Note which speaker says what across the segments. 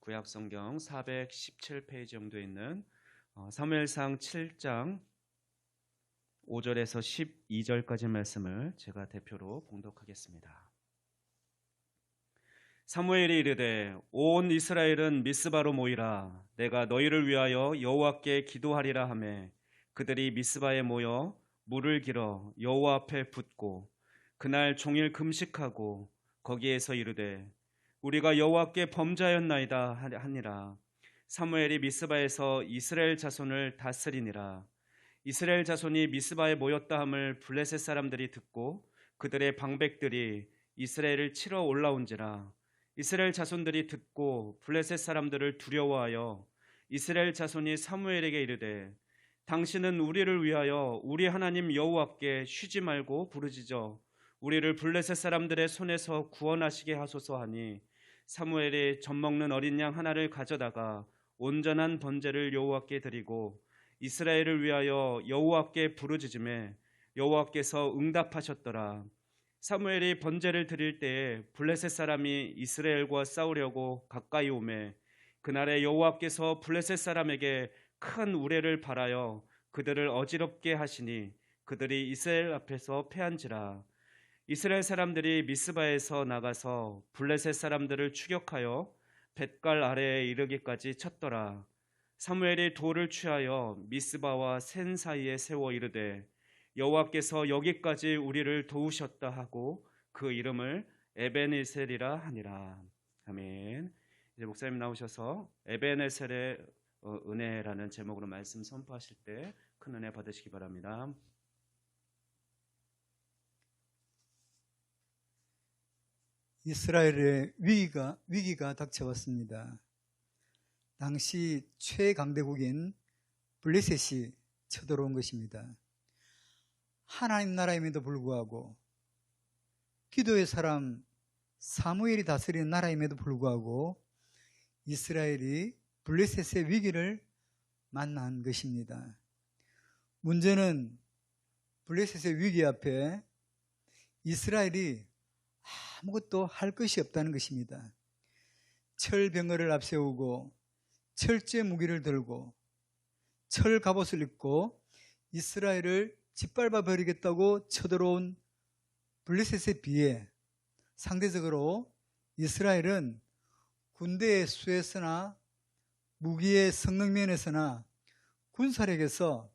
Speaker 1: 구약 성경 417페이지 정도에 있는 사무엘상 7장 5절에서 12절까지 말씀을 제가 대표로 봉독하겠습니다. 사무엘이 이르되 온 이스라엘은 미스바로 모이라. 내가 너희를 위하여 여호와께 기도하리라 하매 그들이 미스바에 모여 물을 길어 여호와 앞에 붓고 그날 종일 금식하고 거기에서 이르되 우리가 여호와께 범죄하였나이다 하니라. 사무엘이 미스바에서 이스라엘 자손을 다스리니라. 이스라엘 자손이 미스바에 모였다 함을 블레셋 사람들이 듣고 그들의 방백들이 이스라엘을 치러 올라온지라. 이스라엘 자손들이 듣고 블레셋 사람들을 두려워하여 이스라엘 자손이 사무엘에게 이르되 당신은 우리를 위하여 우리 하나님 여호와께 쉬지 말고 부르짖어 우리를 블레셋 사람들의 손에서 구원하시게 하소서 하니 사무엘이 젖먹는 어린 양 하나를 가져다가 온전한 번제를 여호와께 드리고 이스라엘을 위하여 여호와께 부르짖음에 여호와께서 응답하셨더라. 사무엘이 번제를 드릴 때에 블레셋 사람이 이스라엘과 싸우려고 가까이 오매 그날에 여호와께서 블레셋 사람에게 큰 우레를 발하여 그들을 어지럽게 하시니 그들이 이스라엘 앞에서 패한지라. 이스라엘 사람들이 미스바에서 나가서 블레셋 사람들을 추격하여 벳갈 아래에 이르기까지 쳤더라. 사무엘이 돌을 취하여 미스바와 센 사이에 세워 이르되 여호와께서 여기까지 우리를 도우셨다 하고 그 이름을 에벤에셀이라 하니라. 아멘. 이제 목사님 나오셔서 에벤에셀의 은혜라는 제목으로 말씀 선포하실 때 큰 은혜 받으시기 바랍니다.
Speaker 2: 이스라엘의 위기가 닥쳐왔습니다. 당시 최강대국인 블레셋이 쳐들어온 것입니다. 하나님 나라임에도 불구하고 기도의 사람 사무엘이 다스리는 나라임에도 불구하고 이스라엘이 블레셋의 위기를 만난 것입니다. 문제는 블레셋의 위기 앞에 이스라엘이 아무것도 할 것이 없다는 것입니다. 철병거를 앞세우고 철제 무기를 들고 철 갑옷을 입고 이스라엘을 짓밟아 버리겠다고 쳐들어온 블레셋에 비해 상대적으로 이스라엘은 군대의 수에서나 무기의 성능 면에서나 군사력에서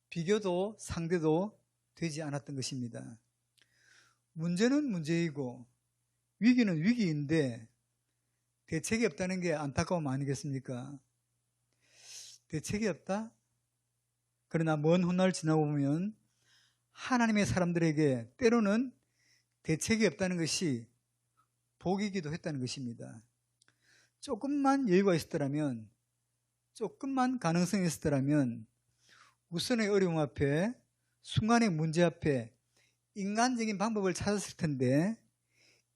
Speaker 2: 비교도 상대도 되지 않았던 것입니다. 문제는 문제이고 위기는 위기인데 대책이 없다는 게 안타까움 아니겠습니까? 대책이 없다? 그러나 먼 훗날 지나고 보면 하나님의 사람들에게 때로는 대책이 없다는 것이 복이기도 했다는 것입니다. 조금만 여유가 있었더라면, 조금만 가능성이 있었더라면 우선의 어려움 앞에, 순간의 문제 앞에 인간적인 방법을 찾았을 텐데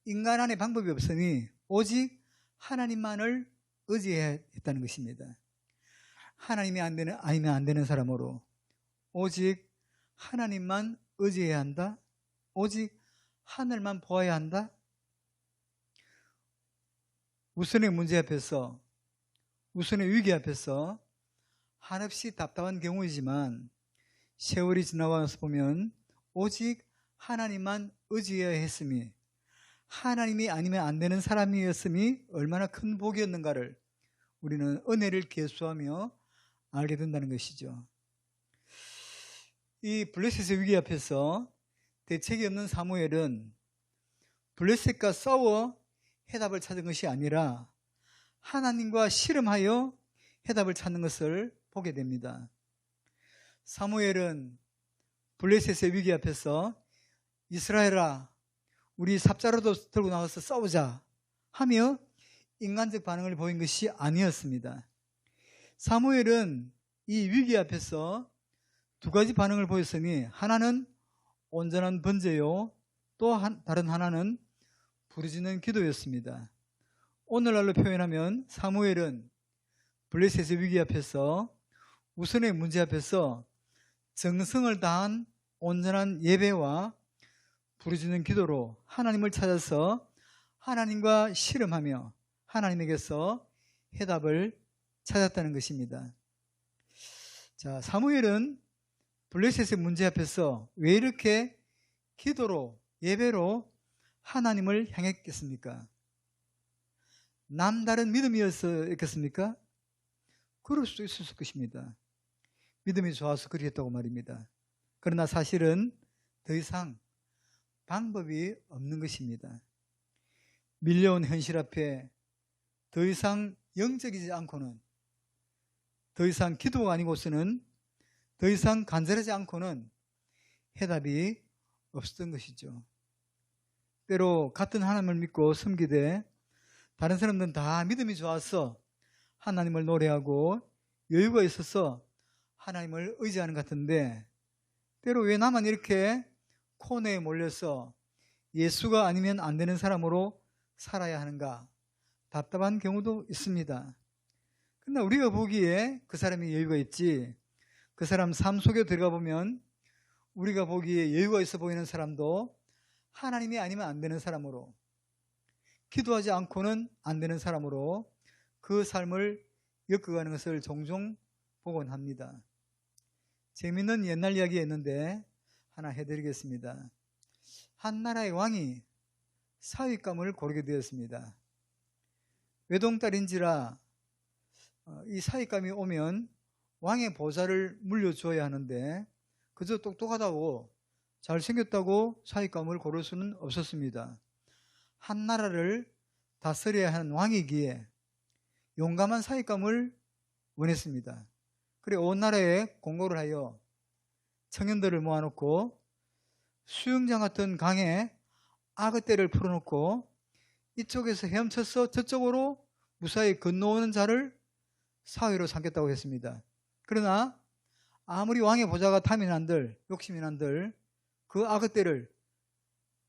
Speaker 2: 인간 안에 방법이 없으니 오직 하나님만을 의지해야 했다는 것입니다. 하나님이 아니면 안 되는 사람으로 오직 하나님만 의지해야 한다. 오직 하늘만 보아야 한다. 우선의 문제 앞에서, 우선의 위기 앞에서 한없이 답답한 경우이지만 세월이 지나가서 보면 오직 하나님만 의지해야 했음이, 하나님이 아니면 안 되는 사람이었음이 얼마나 큰 복이었는가를 우리는 은혜를 계수하며 알게 된다는 것이죠. 이 블레셋의 위기 앞에서 대책이 없는 사무엘은 블레셋과 싸워 해답을 찾은 것이 아니라 하나님과 씨름하여 해답을 찾는 것을 보게 됩니다. 사무엘은 블레셋의 위기 앞에서 이스라엘아, 우리 삽자루도 들고 나가서 싸우자 하며 인간적 반응을 보인 것이 아니었습니다. 사무엘은 이 위기 앞에서 두 가지 반응을 보였으니 하나는 온전한 번제요, 또 다른 하나는 부르짖는 기도였습니다. 오늘날로 표현하면 사무엘은 블레셋의 위기 앞에서, 우선의 문제 앞에서 정성을 다한 온전한 예배와 부르짖는 기도로 하나님을 찾아서 하나님과 씨름하며 하나님에게서 해답을 찾았다는 것입니다. 자, 사무엘은 블레셋의 문제 앞에서 왜 이렇게 기도로, 예배로 하나님을 향했겠습니까? 남다른 믿음이었겠습니까? 그럴 수도 있었을 것입니다. 믿음이 좋아서 그랬다고 말입니다. 그러나 사실은 더 이상 방법이 없는 것입니다. 밀려온 현실 앞에 더 이상 영적이지 않고는, 더 이상 기도가 아니고서는, 더 이상 간절하지 않고는 해답이 없었던 것이죠. 때로 같은 하나님을 믿고 섬기되 다른 사람들은 다 믿음이 좋아서 하나님을 노래하고 여유가 있어서 하나님을 의지하는 것 같은데, 때로 왜 나만 이렇게 코너에 몰려서 예수가 아니면 안 되는 사람으로 살아야 하는가 답답한 경우도 있습니다. 그러나 우리가 보기에 그 사람이 여유가 있지, 그 사람 삶 속에 들어가 보면 우리가 보기에 여유가 있어 보이는 사람도 하나님이 아니면 안 되는 사람으로, 기도하지 않고는 안 되는 사람으로 그 삶을 엮어가는 것을 종종 보곤 합니다. 재미있는 옛날 이야기가 있는데 하나 해드리겠습니다. 한 나라의 왕이 사윗감을 고르게 되었습니다. 외동딸인지라 이 사윗감이 오면 왕의 보좌를 물려줘야 하는데 그저 똑똑하다고 잘생겼다고 사윗감을 고를 수는 없었습니다. 한 나라를 다스려야 하는 왕이기에 용감한 사윗감을 원했습니다. 그래 온 나라에 공고를 하여 청년들을 모아놓고 수영장 같은 강에 아그떼를 풀어놓고 이쪽에서 헤엄쳐서 저쪽으로 무사히 건너오는 자를 사위로 삼겠다고 했습니다. 그러나 아무리 왕의 보좌가 탐이 난들, 욕심이 난들 그 아그떼를,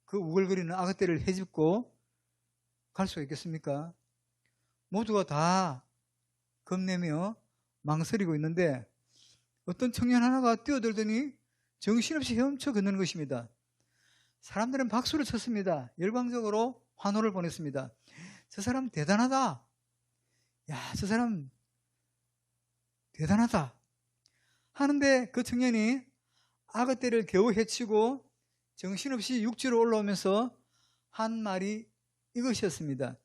Speaker 2: 그 우글거리는 아그떼를 헤집고 갈 수가 있겠습니까? 모두가 다 겁내며 망설이고 있는데 어떤 청년 하나가 뛰어들더니 정신없이 헤엄쳐 건너는 것입니다. 사람들은 박수를 쳤습니다. 열광적으로 환호를 보냈습니다. 저 사람 대단하다. 야, 저 사람 대단하다. 하는데 그 청년이 아그떼를 겨우 헤치고 정신없이 육지로 올라오면서 한 말이 이것이었습니다.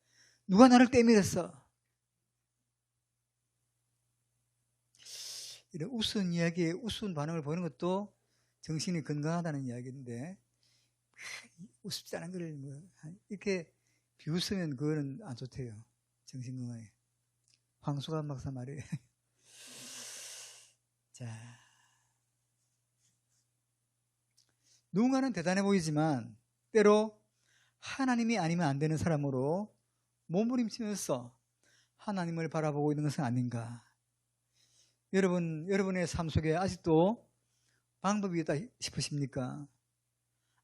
Speaker 2: 누가 나를 때밀었어? 이런 우스운 이야기에 우스운 반응을 보이는 것도 정신이 건강하다는 이야기인데, 우습지 않은 걸 이렇게 비웃으면 그거는 안 좋대요. 정신 건강에. 황수관 박사 말이에요. 자, 누군가는 대단해 보이지만 때로 하나님이 아니면 안 되는 사람으로 몸부림치면서 하나님을 바라보고 있는 것은 아닌가. 여러분의 삶 속에 아직도 방법이 있다 싶으십니까?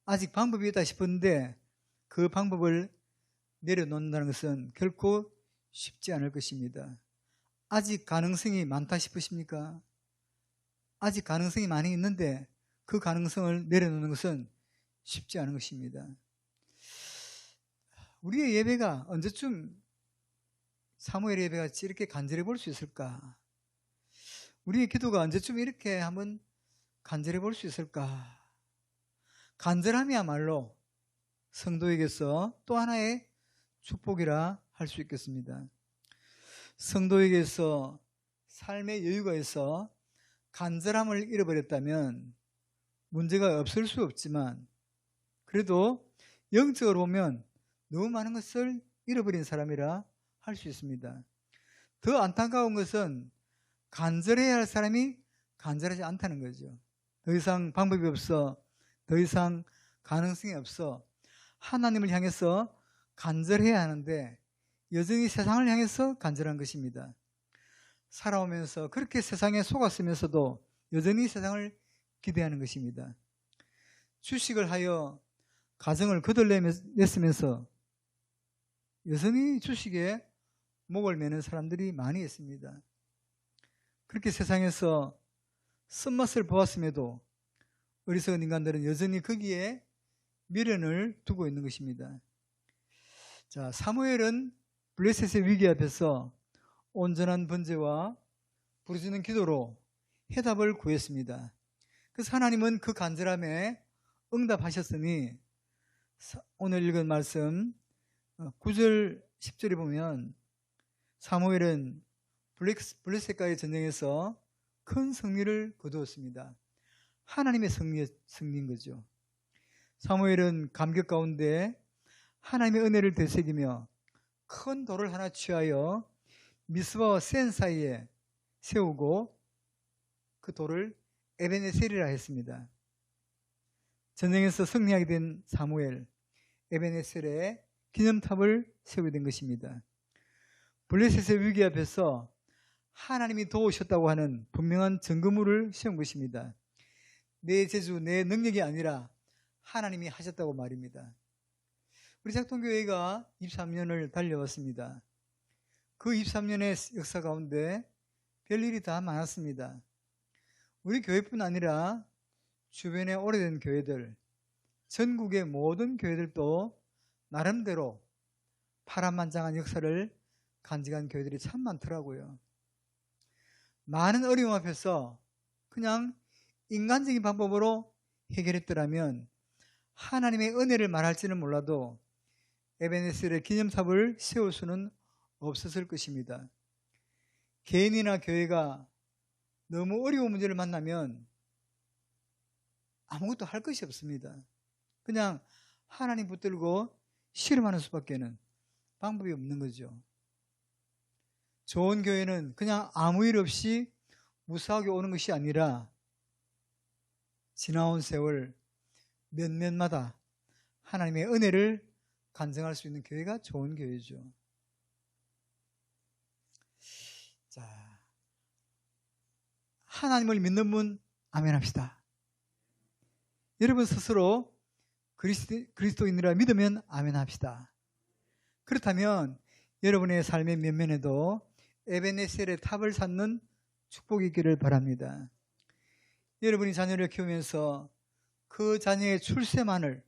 Speaker 2: 아직 방법이 있다 싶은데 그 방법을 내려놓는다는 것은 결코 쉽지 않을 것입니다. 아직 가능성이 많다 싶으십니까? 아직 가능성이 많이 있는데 그 가능성을 내려놓는 것은 쉽지 않은 것입니다. 우리의 예배가 언제쯤 사무엘 예배 같이 이렇게 간절해 볼 수 있을까? 우리의 기도가 언제쯤 이렇게 한번 간절해 볼 수 있을까? 간절함이야말로 성도에게서 또 하나의 축복이라 할 수 있겠습니다. 성도에게서 삶의 여유가 있어 간절함을 잃어버렸다면 문제가 없을 수 없지만 그래도 영적으로 보면 너무 많은 것을 잃어버린 사람이라 할 수 있습니다. 더 안타까운 것은 간절해야 할 사람이 간절하지 않다는 거죠. 더 이상 방법이 없어, 더 이상 가능성이 없어 하나님을 향해서 간절해야 하는데 여전히 세상을 향해서 간절한 것입니다. 살아오면서 그렇게 세상에 속았으면서도 여전히 세상을 기대하는 것입니다. 주식을 하여 가정을 거들내면서 여전히 주식에 목을 매는 사람들이 많이 있습니다. 그렇게 세상에서 쓴맛을 보았음에도 어리석은 인간들은 여전히 거기에 미련을 두고 있는 것입니다. 자, 사무엘은 블레셋의 위기 앞에서 온전한 번제와 부르짖는 기도로 해답을 구했습니다. 그래서 하나님은 그 간절함에 응답하셨으니 오늘 읽은 말씀 9절 10절에 보면 사무엘은 블레셋과의 전쟁에서 큰 승리를 거두었습니다. 하나님의 승리인 거죠. 사무엘은 감격 가운데 하나님의 은혜를 되새기며 큰 돌을 하나 취하여 미스바와 센 사이에 세우고 그 돌을 에베네셀이라 했습니다. 전쟁에서 승리하게 된 사무엘, 에베네셀에 기념탑을 세우게 된 것입니다. 블레셋의 위기 앞에서 하나님이 도우셨다고 하는 분명한 증거물을 세운 것입니다. 내 재주, 내 능력이 아니라 하나님이 하셨다고 말입니다. 우리 작동교회가 23년을 달려왔습니다. 그 23년의 역사 가운데 별일이 다 많았습니다. 우리 교회뿐 아니라 주변의 오래된 교회들, 전국의 모든 교회들도 나름대로 파란만장한 역사를 간직한 교회들이 참 많더라고요. 많은 어려움 앞에서 그냥 인간적인 방법으로 해결했더라면 하나님의 은혜를 말할지는 몰라도 에베네셀의 기념탑을 세울 수는 없었을 것입니다. 개인이나 교회가 너무 어려운 문제를 만나면 아무것도 할 것이 없습니다. 그냥 하나님 붙들고 씨름하는 수밖에는 방법이 없는 거죠. 좋은 교회는 그냥 아무 일 없이 무사하게 오는 것이 아니라 지나온 세월 몇몇마다 하나님의 은혜를 간증할 수 있는 교회가 좋은 교회죠. 자, 하나님을 믿는 분 아멘 합시다. 여러분 스스로 그리스도인이라 믿으면 아멘 합시다. 그렇다면 여러분의 삶의 면면에도 에베네셀의 탑을 쌓는 축복이 있기를 바랍니다. 여러분이 자녀를 키우면서 그 자녀의 출세만을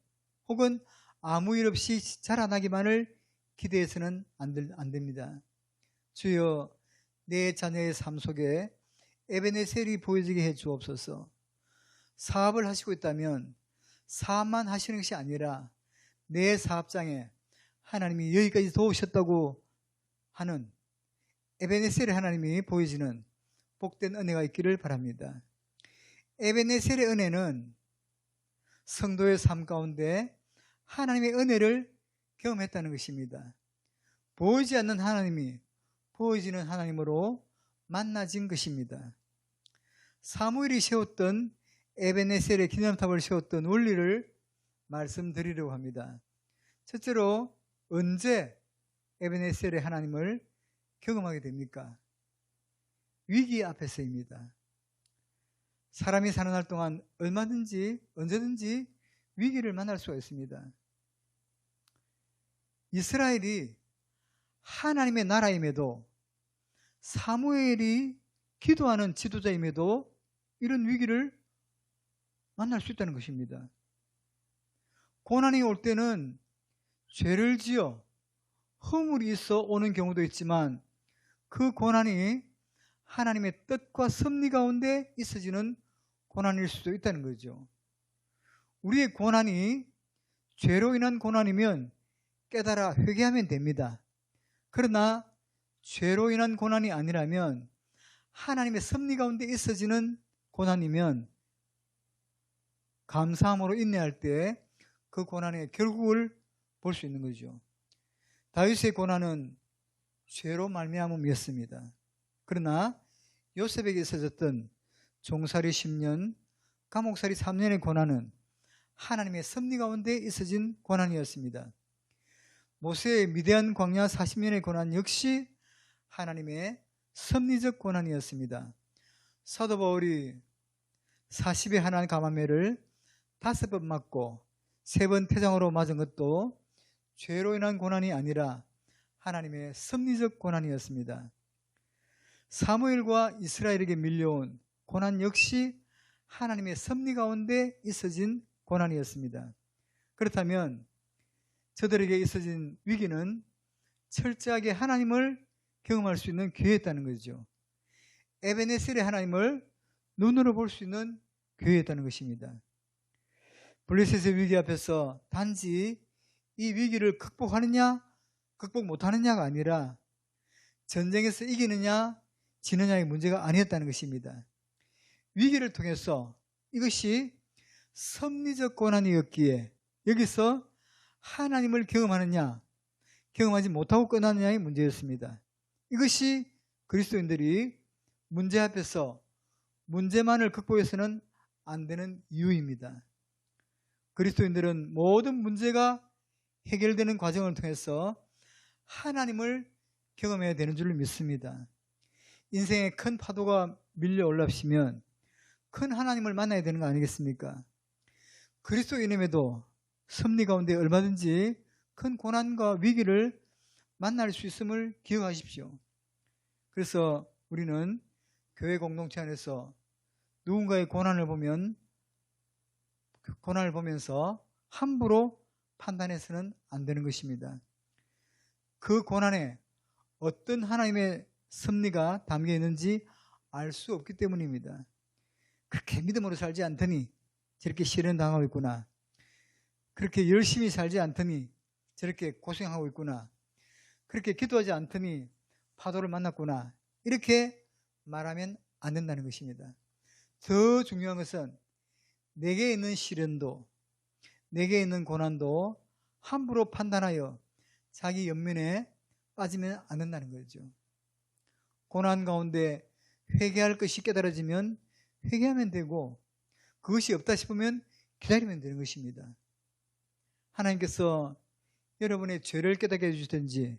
Speaker 2: 혹은 아무 일 없이 자라나기만을 기대해서는 안 됩니다. 주여, 내 자녀의 삶 속에 에베네셀이 보여지게 해 주옵소서. 사업을 하시고 있다면 사업만 하시는 것이 아니라 내 사업장에 하나님이 여기까지 도우셨다고 하는 에베네셀의 하나님이 보여지는 복된 은혜가 있기를 바랍니다. 에베네셀의 은혜는 성도의 삶 가운데 하나님의 은혜를 경험했다는 것입니다. 보이지 않는 하나님이 보여지는 하나님으로 만나진 것입니다. 사무엘이 세웠던 에베네셀의 기념탑을 세웠던 원리를 말씀드리려고 합니다. 첫째로 언제 에베네셀의 하나님을 경험하게 됩니까? 위기 앞에서입니다. 사람이 사는 날 동안 얼마든지 언제든지 위기를 만날 수가 있습니다. 이스라엘이 하나님의 나라임에도 사무엘이 기도하는 지도자임에도 이런 위기를 만날 수 있다는 것입니다. 고난이 올 때는 죄를 지어 허물이 있어 오는 경우도 있지만 그 고난이 하나님의 뜻과 섭리 가운데 있어지는 고난일 수도 있다는 거죠. 우리의 고난이 죄로 인한 고난이면 깨달아 회개하면 됩니다. 그러나 죄로 인한 고난이 아니라면 하나님의 섭리 가운데 있어지는 고난이면 감사함으로 인내할 때 그 고난의 결국을 볼 수 있는 거죠. 다윗의 고난은 죄로 말미암음이었습니다. 그러나 요셉에게 있어졌던 종살이 10년, 감옥살이 3년의 고난은 하나님의 섭리 가운데 있어진 고난이었습니다. 모세의 미대한 광야 40년의 고난 역시 하나님의 섭리적 고난이었습니다. 사도 바울이 40의 하나님 가마매를 5번 맞고 3번 태장으로 맞은 것도 죄로 인한 고난이 아니라 하나님의 섭리적 고난이었습니다. 사무엘과 이스라엘에게 밀려온 고난 역시 하나님의 섭리 가운데 있어진 고난이었습니다. 그렇다면 저들에게 있어진 위기는 철저하게 하나님을 경험할 수 있는 기회였다는 거죠. 에베네셀의 하나님을 눈으로 볼 수 있는 기회였다는 것입니다. 블레셋의 위기 앞에서 단지 이 위기를 극복하느냐 극복 못하느냐가 아니라 전쟁에서 이기느냐 지느냐의 문제가 아니었다는 것입니다. 위기를 통해서 이것이 섭리적 고난이었기에 여기서 하나님을 경험하느냐 경험하지 못하고 끝나느냐의 문제였습니다. 이것이 그리스도인들이 문제 앞에서 문제만을 극복해서는 안 되는 이유입니다. 그리스도인들은 모든 문제가 해결되는 과정을 통해서 하나님을 경험해야 되는 줄 믿습니다. 인생에 큰 파도가 밀려 올라오시면 큰 하나님을 만나야 되는 거 아니겠습니까? 그리스도인임에도 섭리 가운데 얼마든지 큰 고난과 위기를 만날 수 있음을 기억하십시오. 그래서 우리는 교회 공동체 안에서 누군가의 고난을 보면서 함부로 판단해서는 안 되는 것입니다. 그 고난에 어떤 하나님의 섭리가 담겨 있는지 알 수 없기 때문입니다. 그렇게 믿음으로 살지 않더니 저렇게 시련당하고 있구나. 그렇게 열심히 살지 않더니 저렇게 고생하고 있구나. 그렇게 기도하지 않더니 파도를 만났구나. 이렇게 말하면 안 된다는 것입니다. 더 중요한 것은 내게 있는 시련도 내게 있는 고난도 함부로 판단하여 자기 연민에 빠지면 안 된다는 거죠. 고난 가운데 회개할 것이 깨달아지면 회개하면 되고 그것이 없다 싶으면 기다리면 되는 것입니다. 하나님께서 여러분의 죄를 깨닫게 해주시든지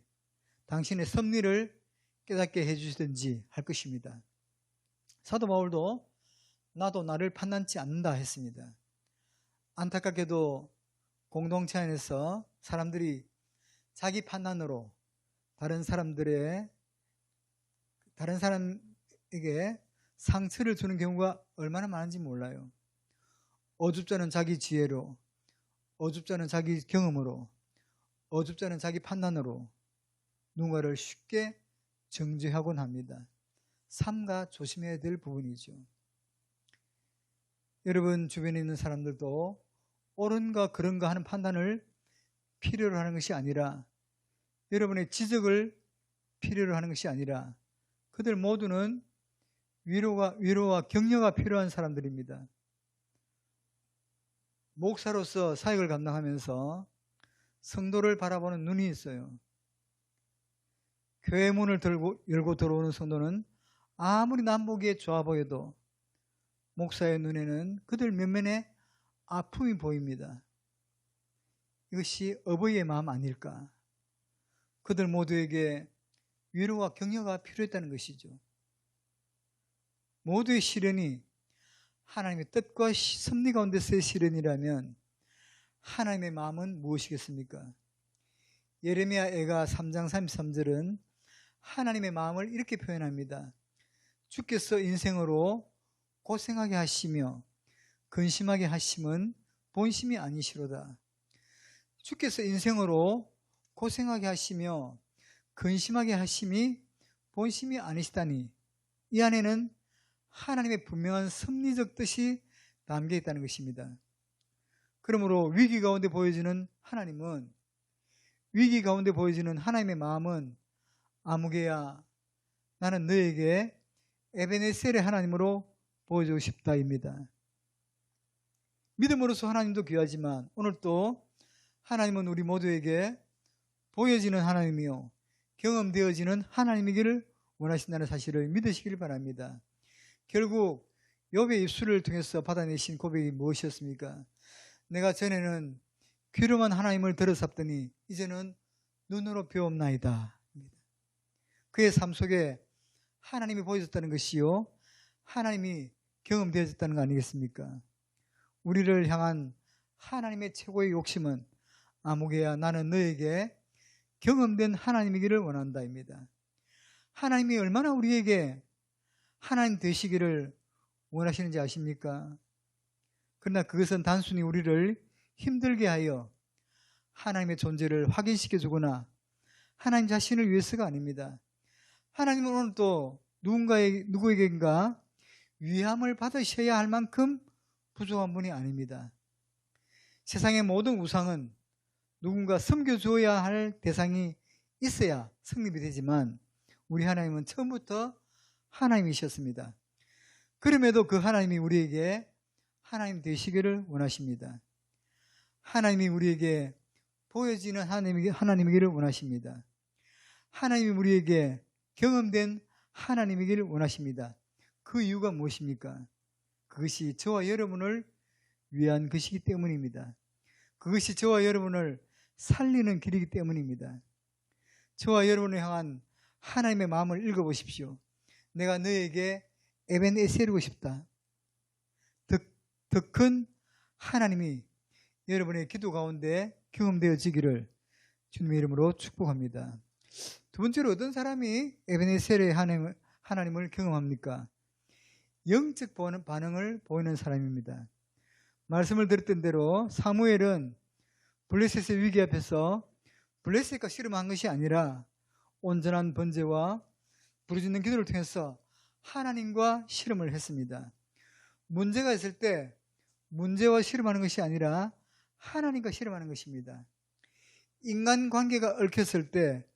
Speaker 2: 당신의 섭리를 깨닫게 해주시든지 할 것입니다. 사도 바울도 나도 나를 판단치 않는다 했습니다. 안타깝게도 공동체 안에서 사람들이 자기 판단으로 다른 사람에게 상처를 주는 경우가 얼마나 많은지 몰라요. 어줍자는 자기 지혜로, 어줍자는 자기 경험으로, 어줍자는 자기 판단으로 누군가를 쉽게 정죄하곤 합니다. 삼가 조심해야 될 부분이죠. 여러분 주변에 있는 사람들도 옳은가 그른가 하는 판단을 필요로 하는 것이 아니라 여러분의 지적을 필요로 하는 것이 아니라 그들 모두는 위로와 격려가 필요한 사람들입니다. 목사로서 사역을 감당하면서 성도를 바라보는 눈이 있어요. 교회 문을 열고 들어오는 성도는 아무리 남보기에 좋아 보여도 목사의 눈에는 그들 면면에 아픔이 보입니다. 이것이 어버이의 마음 아닐까? 그들 모두에게 위로와 격려가 필요했다는 것이죠. 모두의 시련이 하나님의 뜻과 섭리 가운데서의 시련이라면 하나님의 마음은 무엇이겠습니까? 예레미야 애가 3장 33절은 하나님의 마음을 이렇게 표현합니다. 주께서 인생으로 고생하게 하시며 근심하게 하심은 본심이 아니시로다. 주께서 인생으로 고생하게 하시며 근심하게 하심이 본심이 아니시다니 이 안에는 하나님의 분명한 섭리적 뜻이 담겨 있다는 것입니다. 그러므로 위기 가운데 보여지는 하나님의 마음은 아무개야 나는 너에게 에베네셀의 하나님으로 보여주고 싶다입니다. 믿음으로서 하나님도 귀하지만 오늘 또 하나님은 우리 모두에게 보여지는 하나님이요 경험되어지는 하나님이기를 원하신다는 사실을 믿으시길 바랍니다. 결국 욥의 입술을 통해서 받아내신 고백이 무엇이었습니까? 내가 전에는 귀로만 하나님을 들었었더니 이제는 눈으로 배움나이다. 그의 삶 속에 하나님이 보여졌다는 것이요 하나님이 경험되어졌다는 거 아니겠습니까? 우리를 향한 하나님의 최고의 욕심은 아무개야 나는 너에게 경험된 하나님이기를 원한다입니다. 하나님이 얼마나 우리에게 하나님 되시기를 원하시는지 아십니까? 그러나 그것은 단순히 우리를 힘들게 하여 하나님의 존재를 확인시켜주거나 하나님 자신을 위해서가 아닙니다. 하나님은 오늘 또 누구에게인가 위함을 받으셔야 할 만큼 부족한 분이 아닙니다. 세상의 모든 우상은 누군가 섬겨줘야 할 대상이 있어야 성립이 되지만 우리 하나님은 처음부터 하나님이셨습니다. 그럼에도 그 하나님이 우리에게 하나님 되시기를 원하십니다. 하나님이 우리에게 보여지는 하나님이기를 원하십니다. 하나님이 우리에게 경험된 하나님이기를 원하십니다. 그 이유가 무엇입니까? 그것이 저와 여러분을 위한 것이기 때문입니다. 그것이 저와 여러분을 살리는 길이기 때문입니다. 저와 여러분을 향한 하나님의 마음을 읽어보십시오. 내가 너에게 에벤에셀이고 싶다. 더 큰 하나님이 여러분의 기도 가운데 경험되어지기를 주님의 이름으로 축복합니다. 두 번째로 어떤 사람이 에벤에셀의 하나님을 경험합니까? 영적 반응을 보이는 사람입니다. 말씀을 드렸던 대로 사무엘은 블레셋의 위기 앞에서 블레셋과 씨름한 것이 아니라 온전한 번제와 부르짖는 기도를 통해서 하나님과 씨름을 했습니다. 문제가 있을 때 문제와 씨름하는 것이 아니라 하나님과 씨름하는 것입니다. 인간관계가 얽혔을 때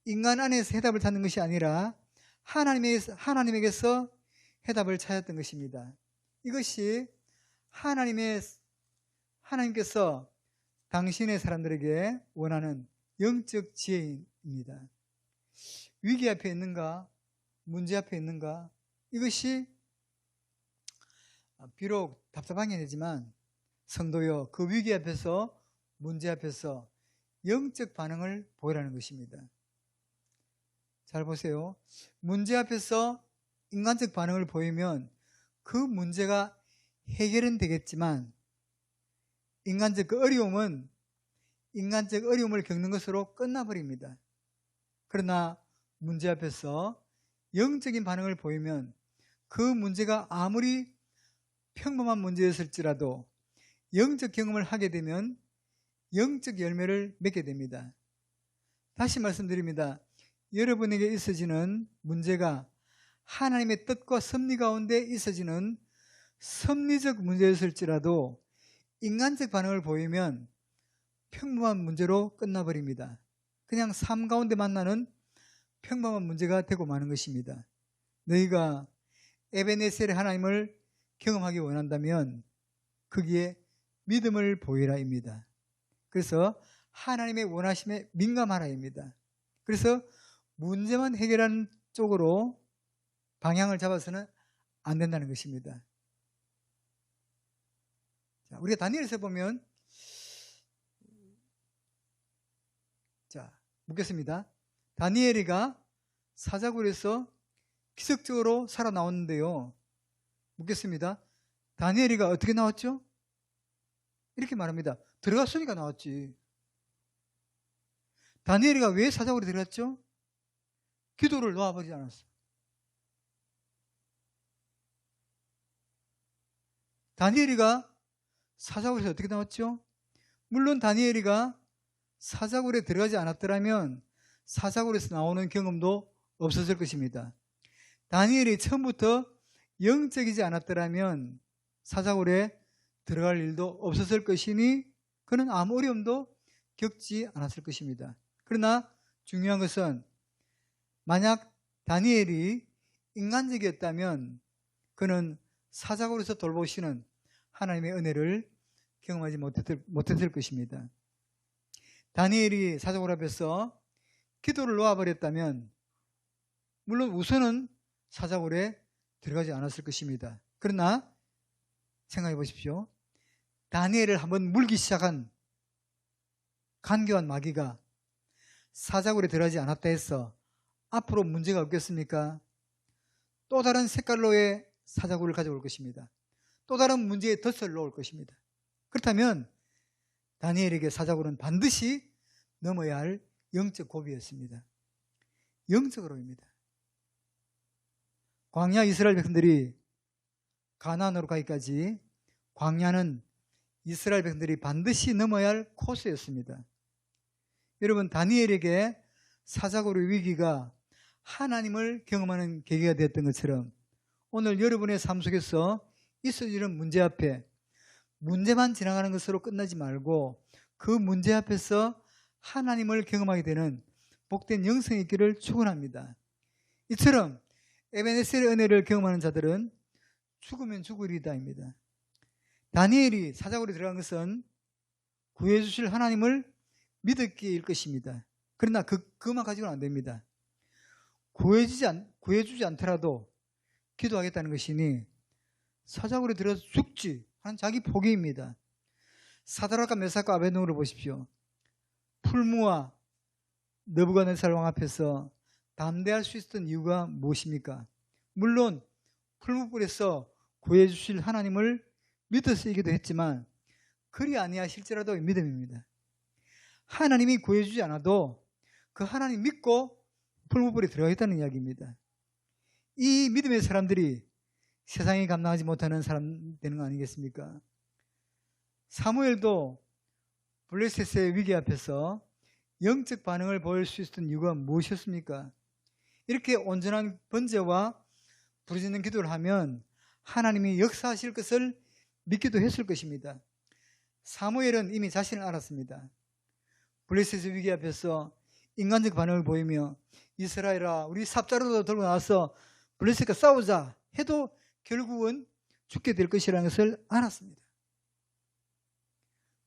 Speaker 2: 인간 안에서 해답을 찾는 것이 아니라 하나님에게서 해답을 찾았던 것입니다. 이것이 하나님께서 당신의 사람들에게 원하는 영적 지혜입니다. 위기 앞에 있는가? 문제 앞에 있는가? 이것이 비록 답답하긴 하지만 성도여, 그 위기 앞에서 문제 앞에서 영적 반응을 보이라는 것입니다. 잘 보세요. 문제 앞에서 인간적 반응을 보이면 그 문제가 해결은 되겠지만 인간적 어려움을 겪는 것으로 끝나버립니다. 그러나 문제 앞에서 영적인 반응을 보이면 그 문제가 아무리 평범한 문제였을지라도 영적 경험을 하게 되면 영적 열매를 맺게 됩니다. 다시 말씀드립니다. 여러분에게 있어지는 문제가 하나님의 뜻과 섭리 가운데 있어지는 섭리적 문제였을지라도 인간적 반응을 보이면 평범한 문제로 끝나버립니다. 그냥 삶 가운데 만나는 평범한 문제가 되고 마는 것입니다. 너희가 에베네셀의 하나님을 경험하기 원한다면 거기에 믿음을 보이라입니다. 그래서 하나님의 원하심에 민감하라입니다. 그래서 문제만 해결하는 쪽으로 방향을 잡아서는 안 된다는 것입니다. 자, 우리가 다니엘서 보면 묻겠습니다. 다니엘이가 사자굴에서 기적적으로 살아나왔는데요. 묻겠습니다. 다니엘이가 어떻게 나왔죠? 이렇게 말합니다. 들어갔으니까 나왔지. 다니엘이가 왜 사자굴에 들어갔죠? 기도를 놓아버리지 않았어. 다니엘이가 사자굴에서 어떻게 나왔죠? 물론 다니엘이가 사자굴에 들어가지 않았더라면 사자굴에서 나오는 경험도 없었을 것입니다. 다니엘이 처음부터 영적이지 않았더라면 사자굴에 들어갈 일도 없었을 것이니 그는 아무 어려움도 겪지 않았을 것입니다. 그러나 중요한 것은 만약 다니엘이 인간적이었다면 그는 사자굴에서 돌보시는 하나님의 은혜를 경험하지 못했을 것입니다. 다니엘이 사자굴 앞에서 기도를 놓아버렸다면 물론 우선은 사자굴에 들어가지 않았을 것입니다. 그러나 생각해 보십시오. 다니엘을 한번 물기 시작한 간교한 마귀가 사자굴에 들어가지 않았다 해서 앞으로 문제가 없겠습니까? 또 다른 색깔로의 사자굴을 가져올 것입니다. 또 다른 문제의 덫을 놓을 것입니다. 그렇다면 다니엘에게 사자굴은 반드시 넘어야 할 영적 고비였습니다. 영적으로입니다. 광야 이스라엘 백성들이 가나안으로 가기까지 광야는 이스라엘 백성들이 반드시 넘어야 할 코스였습니다. 여러분, 다니엘에게 사자굴의 위기가 하나님을 경험하는 계기가 되었던 것처럼 오늘 여러분의 삶 속에서 있어지는 문제 앞에 문제만 지나가는 것으로 끝나지 말고 그 문제 앞에서 하나님을 경험하게 되는 복된 영성이 있기를 축원합니다. 이처럼 에베네셀의 은혜를 경험하는 자들은 죽으면 죽으리다입니다. 다니엘이 사자굴에 들어간 것은 구해주실 하나님을 믿었기일 것입니다. 그러나 그것만 가지고는 안 됩니다. 구해주지 않더라도 기도하겠다는 것이니 사자굴에 들어서 죽지 하는 자기 포기입니다. 사드락과 메삭과 아베드노를 보십시오. 풀무와 느부갓네살 왕 앞에서 담대할 수 있었던 이유가 무엇입니까? 물론 풀무불에서 구해주실 하나님을 믿어서이기도 했지만 그리 아니하실지라도 믿음입니다. 하나님이 구해주지 않아도 그 하나님 믿고 풀무불에 들어가겠다는 이야기입니다. 이 믿음의 사람들이 세상이 감당하지 못하는 사람 되는 거 아니겠습니까? 사무엘도 블레셋의 위기 앞에서 영적 반응을 보일 수 있었던 이유가 무엇이었습니까? 이렇게 온전한 번제와 부르짖는 기도를 하면 하나님이 역사하실 것을 믿기도 했을 것입니다. 사무엘은 이미 자신을 알았습니다. 블레셋의 위기 앞에서 인간적 반응을 보이며 이스라엘아 우리 삽자루도 들고 나와서 블레셋과 싸우자 해도 결국은 죽게 될 것이라는 것을 알았습니다.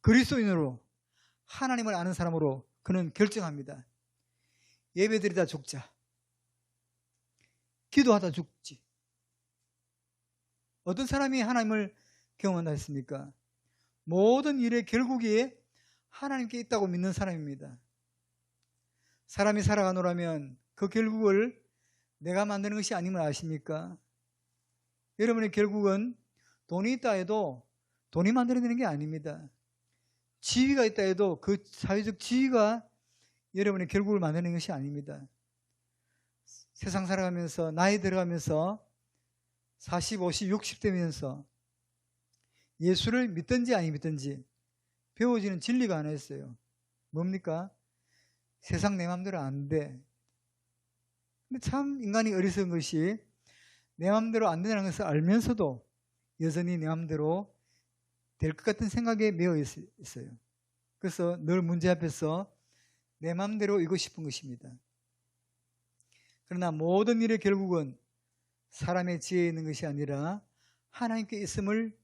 Speaker 2: 그리스도인으로 하나님을 아는 사람으로 그는 결정합니다. 예배드리다 죽자. 기도하다 죽지. 어떤 사람이 하나님을 경험한다 했습니까? 모든 일의 결국이 하나님께 있다고 믿는 사람입니다. 사람이 살아가노라면 그 결국을 내가 만드는 것이 아님을 아십니까? 여러분의 결국은 돈이 있다 해도 돈이 만들어내는 게 아닙니다. 지위가 있다 해도 그 사회적 지위가 여러분의 결국을 만드는 것이 아닙니다. 세상 살아가면서 나이 들어가면서 40, 50, 60 되면서 예수를 믿든지 아니 믿든지 배워지는 진리가 하나 있어요. 뭡니까? 세상 내 맘대로 안 돼. 근데 참 인간이 어리석은 것이 내 맘대로 안 된다는 것을 알면서도 여전히 내 맘대로 될 것 같은 생각에 매여 있어요. 그래서 늘 문제 앞에서 내 맘대로 이고 싶은 것입니다. 그러나 모든 일의 결국은 사람의 지혜에 있는 것이 아니라 하나님께 있음을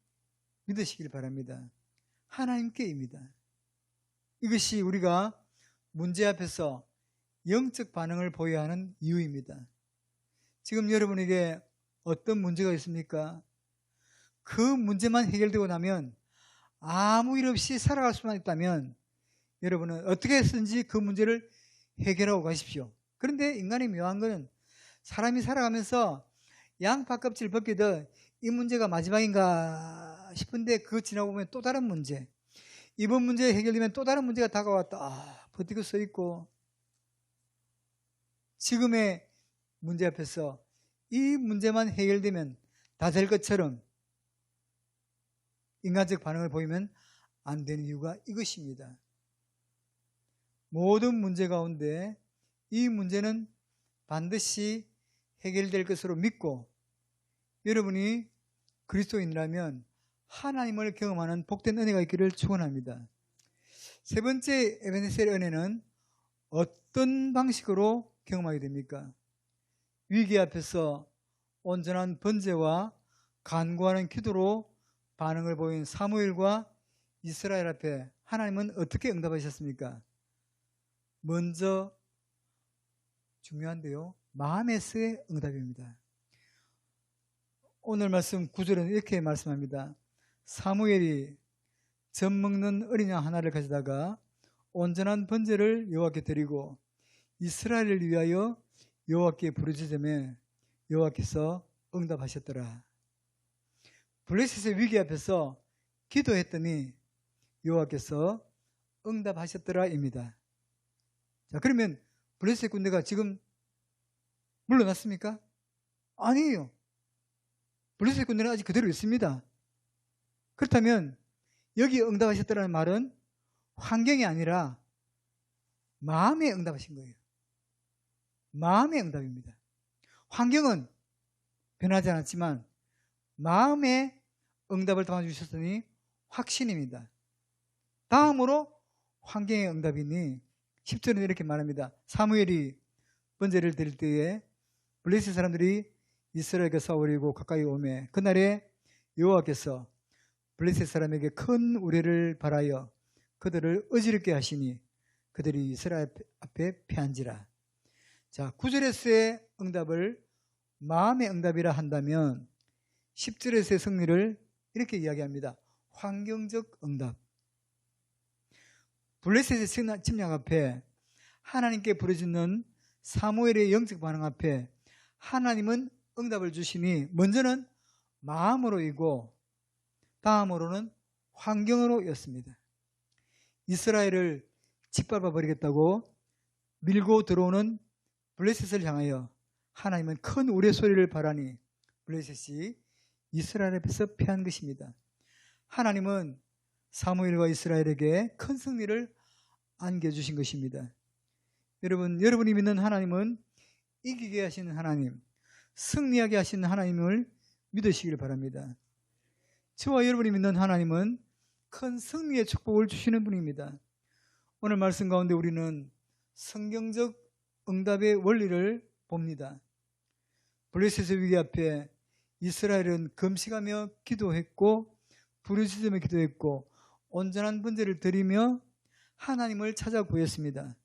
Speaker 2: 믿으시길 바랍니다. 하나님께입니다. 이것이 우리가 문제 앞에서 영적 반응을 보여야 하는 이유입니다. 지금 여러분에게 어떤 문제가 있습니까? 그 문제만 해결되고 나면 아무 일 없이 살아갈 수만 있다면 여러분은 어떻게 했든지 그 문제를 해결하고 가십시오. 그런데 인간이 묘한 것은 사람이 살아가면서 양파 껍질 벗기듯 이 문제가 마지막인가 싶은데 그거 지나고 보면 또 다른 문제, 이번 문제 해결되면 또 다른 문제가 다가왔다. 버티고 서 있고 지금의 문제 앞에서 이 문제만 해결되면 다 될 것처럼 인간적 반응을 보이면 안 되는 이유가 이것입니다. 모든 문제 가운데 이 문제는 반드시 해결될 것으로 믿고 여러분이 그리스도인이라면 하나님을 경험하는 복된 은혜가 있기를 축원합니다. 세 번째 에베네셀의 은혜는 어떤 방식으로 경험하게 됩니까? 위기 앞에서 온전한 번제와 간구하는 기도로 반응을 보인 사무엘과 이스라엘 앞에 하나님은 어떻게 응답하셨습니까? 먼저 중요한데요, 마음에서의 응답입니다. 오늘 말씀 9절은 이렇게 말씀합니다. 사무엘이 젖 먹는 어린 양 하나를 가져다가 온전한 번제를 여호와께 드리고 이스라엘을 위하여 여호와께 부르짖으매 여호와께서 응답하셨더라. 블레셋의 위기 앞에서 기도했더니 여호와께서 응답하셨더라입니다. 자, 그러면 블레셋 군대가 지금 물러났습니까? 아니에요. 블레셋 군대는 아직 그대로 있습니다. 그렇다면 여기 응답하셨다는 말은 환경이 아니라 마음에 응답하신 거예요. 마음의 응답입니다. 환경은 변하지 않았지만 마음의 응답을 담아주셨으니 확신입니다. 다음으로 환경의 응답이니 10절은 이렇게 말합니다. 사무엘이 번제를 드릴 때에 블레셋 사람들이 이스라엘과 싸우려고 가까이 오매 그날에 여호와께서 블레셋 사람에게 큰 우레를 발하여 그들을 어지럽게 하시니 그들이 이스라엘 앞에 패한지라. 자, 9절에서의 응답을 마음의 응답이라 한다면 10절에서의 승리를 이렇게 이야기합니다. 환경적 응답. 블레셋의 침략 앞에 하나님께 부르짖는 사무엘의 영적 반응 앞에 하나님은 응답을 주시니 먼저는 마음으로이고 다음으로는 환경으로였습니다. 이스라엘을 짓밟아 버리겠다고 밀고 들어오는 블레셋을 향하여 하나님은 큰 우레소리를 발하니 블레셋이 이스라엘 앞에서 패한 것입니다. 하나님은 사무엘과 이스라엘에게 큰 승리를 안겨주신 것입니다. 여러분이 믿는 하나님은 이기게 하시는 하나님, 승리하게 하시는 하나님을 믿으시길 바랍니다. 저와 여러분이 믿는 하나님은 큰 승리의 축복을 주시는 분입니다. 오늘 말씀 가운데 우리는 성경적 응답의 원리를 봅니다. 블레셋의 위기 앞에 이스라엘은 금식하며 기도했고 부르짖으며 기도했고 온전한 번제를 드리며 하나님을 찾아 구했습니다.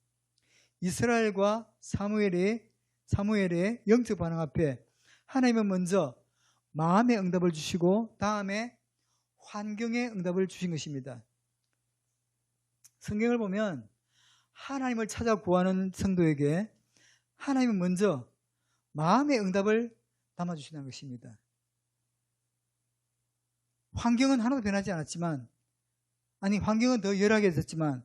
Speaker 2: 이스라엘과 사무엘의 영적 반응 앞에 하나님은 먼저 마음의 응답을 주시고 다음에 환경의 응답을 주신 것입니다. 성경을 보면 하나님을 찾아 구하는 성도에게 하나님은 먼저 마음의 응답을 담아주시는 것입니다. 환경은 하나도 변하지 않았지만, 환경은 더 열악해졌지만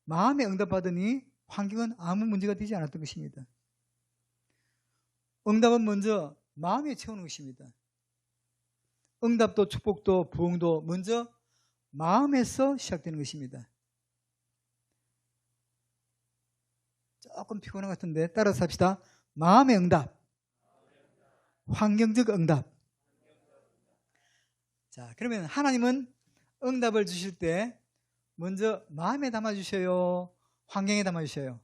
Speaker 2: 마음의 응답받으니 환경은 아무 문제가 되지 않았던 것입니다. 응답은 먼저 마음에 채우는 것입니다. 응답도 축복도 부흥도 먼저 마음에서 시작되는 것입니다. 조금 피곤한 것 같은데 따라서 합시다. 마음의 응답, 환경적 응답. 자, 그러면 하나님은 응답을 주실 때 먼저 마음에 담아주셔요? 환경에 담아주셔요?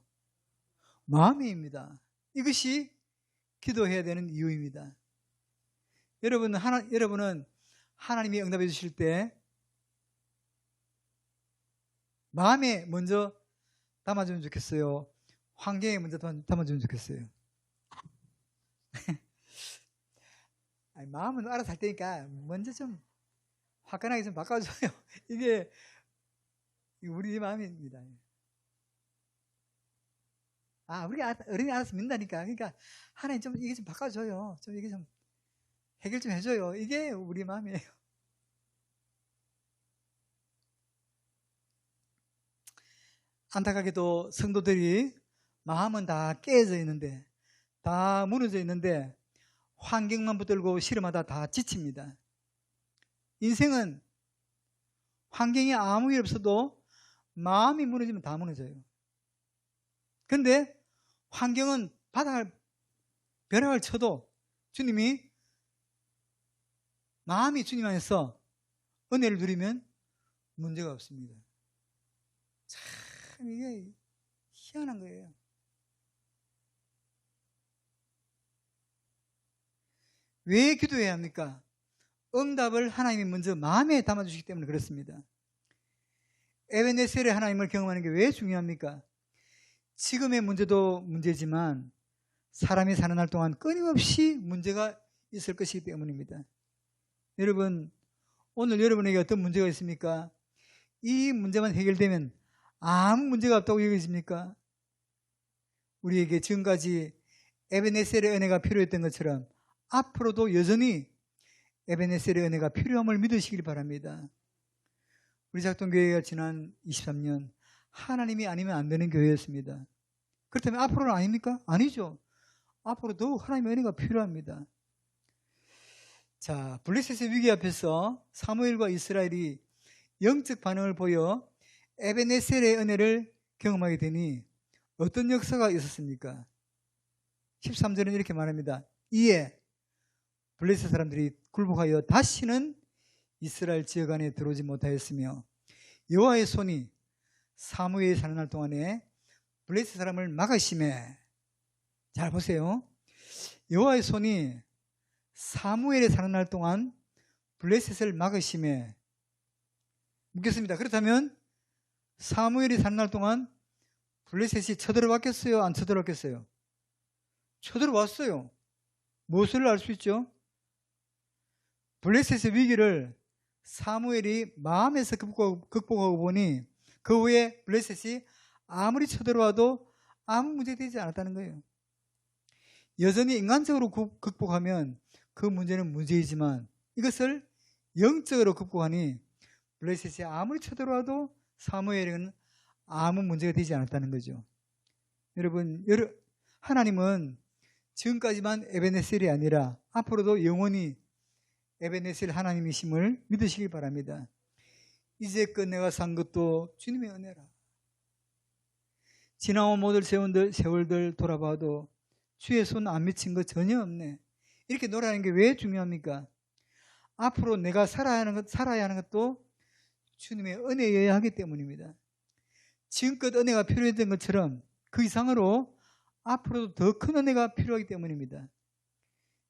Speaker 2: 마음에입니다. 이것이 기도해야 되는 이유입니다. 여러분은 하나님이 응답해 주실 때 마음에 먼저 담아주면 좋겠어요? 환경에 먼저 담아주면 좋겠어요? 마음은 알아서 할 테니까 먼저 좀 화끈하게 좀 바꿔줘요. 이게 우리 마음입니다. 어른이 알아서 믿는다니까. 그러니까 하나님 좀 이게 좀 바꿔줘요. 좀 이게 좀 해결 좀 해줘요. 이게 우리 마음이에요. 안타깝게도 성도들이 마음은 다 깨져 있는데, 다 무너져 있는데 환경만 붙들고 씨름하다 다 지칩니다. 인생은 환경이 아무 일 없어도 마음이 무너지면 다 무너져요. 그런데 환경은 벼락을 쳐도 마음이 주님 안에서 은혜를 누리면 문제가 없습니다. 참 이게 희한한 거예요. 왜 기도해야 합니까? 응답을 하나님이 먼저 마음에 담아주시기 때문에 그렇습니다. 에베네셀의 하나님을 경험하는 게 왜 중요합니까? 지금의 문제도 문제지만 사람이 사는 날 동안 끊임없이 문제가 있을 것이기 때문입니다. 여러분, 오늘 여러분에게 어떤 문제가 있습니까? 이 문제만 해결되면 아무 문제가 없다고 여기십니까? 우리에게 지금까지 에베네셀의 은혜가 필요했던 것처럼 앞으로도 여전히 에베네셀의 은혜가 필요함을 믿으시길 바랍니다. 우리 작동교회가 지난 23년 하나님이 아니면 안 되는 교회였습니다. 그렇다면 앞으로는 아닙니까? 아니죠. 앞으로 더욱 하나님의 은혜가 필요합니다. 자, 블레셋의 위기 앞에서 사무엘과 이스라엘이 영적 반응을 보여 에베네셀의 은혜를 경험하게 되니 어떤 역사가 있었습니까? 13절은 이렇게 말합니다. 이에 블레셋 사람들이 굴복하여 다시는 이스라엘 지역 안에 들어오지 못하였으며 여호와의 손이 사무엘이 사는 날 동안에 블레셋 사람을 막으심에, 잘 보세요. 여호와의 손이 사무엘이 사는 날 동안 블레셋을 막으심에, 묻겠습니다. 그렇다면 사무엘이 사는 날 동안 블레셋이 쳐들어왔겠어요? 안 쳐들어왔겠어요? 쳐들어왔어요. 무엇을 알 수 있죠? 블레셋의 위기를 사무엘이 마음에서 극복하고 보니 그 후에 블레셋이 아무리 쳐들어와도 아무 문제 되지 않았다는 거예요. 여전히 인간적으로 극복하면 그 문제는 문제이지만 이것을 영적으로 극복하니 블레셋이 아무리 쳐들어와도 사무엘은 아무 문제가 되지 않았다는 거죠. 여러분, 하나님은 지금까지만 에베네셀이 아니라 앞으로도 영원히 에베네셀 하나님이심을 믿으시기 바랍니다. 이제껏 내가 산 것도 주님의 은혜라. 지나온 모든 세월들 돌아봐도 주의 손 안 미친 거 전혀 없네. 이렇게 노래하는 게 왜 중요합니까? 앞으로 내가 살아야 하는 것도 주님의 은혜여야 하기 때문입니다. 지금껏 은혜가 필요했던 것처럼 그 이상으로 앞으로도 더 큰 은혜가 필요하기 때문입니다.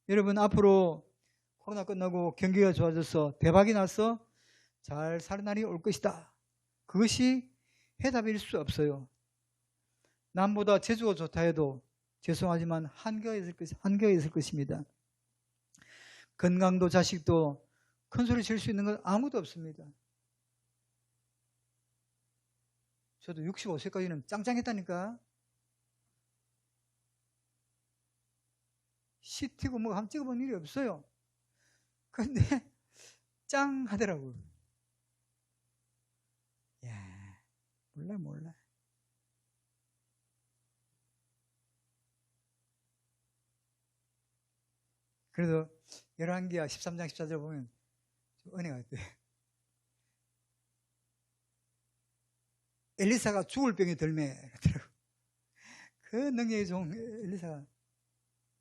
Speaker 2: 여러분, 앞으로 코로나 끝나고 경기가 좋아져서 대박이 나서 잘 사는 날이 올 것이다. 그것이 해답일 수 없어요. 남보다 제주가 좋다 해도 죄송하지만 한계가 있을 것입니다. 건강도 자식도 큰 소리 칠 수 있는 건 아무도 없습니다. 저도 65세까지는 짱짱했다니까. CT고 뭐 한번 찍어본 일이 없어요. 근데 짱 하더라고요. 야, 몰라. 그래도 열왕기하 13장 14절 보면 은혜가 있대. 엘리사가 죽을 병에 들매. 그 능력이 좋은 엘리사가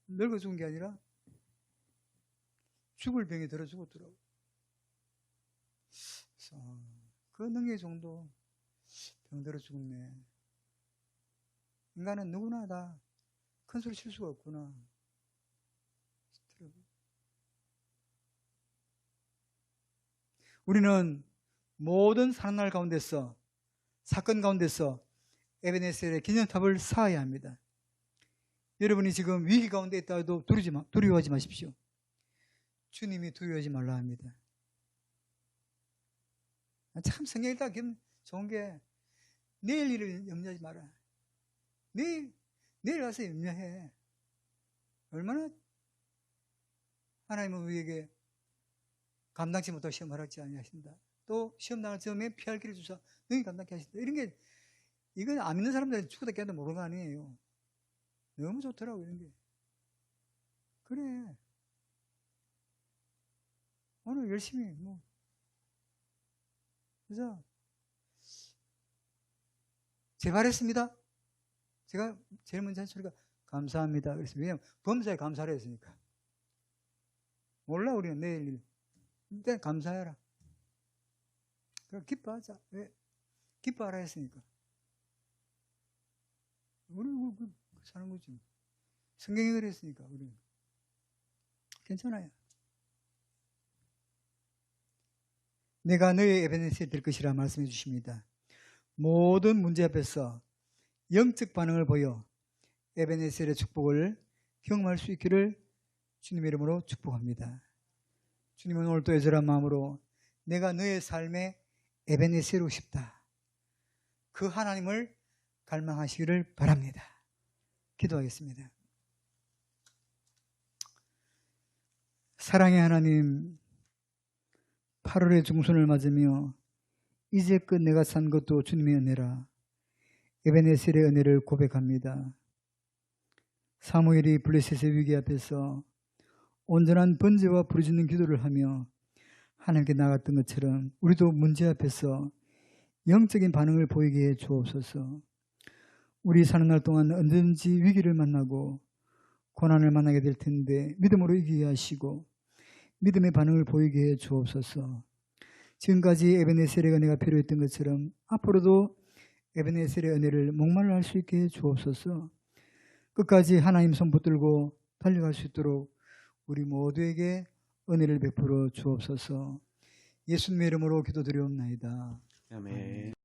Speaker 2: 늙어 죽은 게 아니라 죽을 병에 들어 죽었더라고. 그래서 그 능력의 정도 병들어 죽었네. 인간은 누구나 다 큰 소리 칠 수가 없구나. 우리는 모든 사는 가운데서, 사건 가운데서 에베네셀의 기념탑을 쌓아야 합니다. 여러분이 지금 위기 가운데 있다 해도 두려워하지 마십시오. 주님이 두려워하지 말라 합니다. 참 성경 읽다 좋은 게 내일 일을 염려하지 마라. 내일 가서 염려해. 얼마나 하나님은 우리에게 감당치 못할 시험을 하지 아니하신다. 또 시험 당할 점에 피할 길을 주사 너희 감당케 하신다. 이런 게, 이건 안 믿는 사람들은 죽었다 깨도 모르는 거 아니에요. 너무 좋더라고 이런 게. 그래. 오늘 열심히 그래서 재발했습니다. 제가 제일 먼저 한 소리가 감사합니다. 그랬습니다. 왜냐하면 범사에 감사를 했으니까. 몰라 우리는 내일 일. 일단 감사해라. 그럼 기뻐하자. 왜? 기뻐하라 했으니까. 우리는 사는 거지. 성경이 그랬으니까 우리는. 괜찮아요. 내가 너의 에베네셀이 될 것이라 말씀해 주십니다. 모든 문제 앞에서 영적 반응을 보여 에베네셀의 축복을 경험할 수 있기를 주님의 이름으로 축복합니다. 주님은 오늘도 애절한 마음으로 내가 너의 삶에 에베네셀이고 싶다. 그 하나님을 갈망하시기를 바랍니다. 기도하겠습니다. 사랑의 하나님, 8월의 중순을 맞으며 이제껏 내가 산 것도 주님의 은혜라. 에베네셀의 은혜를 고백합니다. 사무엘이 블레셋의 위기 앞에서 온전한 번제와 부르짖는 기도를 하며 하나님께 나갔던 것처럼 우리도 문제 앞에서 영적인 반응을 보이게 해 주옵소서. 우리 사는 날 동안 언제든지 위기를 만나고 고난을 만나게 될 텐데 믿음으로 이기게 하시고 믿음의 반응을 보이게 해 주옵소서. 지금까지 에베네셀의 은혜가 필요했던 것처럼 앞으로도 에베네셀의 은혜를 목말라 할 수 있게 해 주옵소서. 끝까지 하나님 손 붙들고 달려갈 수 있도록 우리 모두에게 은혜를 베풀어 주옵소서. 예수님의 이름으로 기도드리옵나이다.
Speaker 1: 아멘.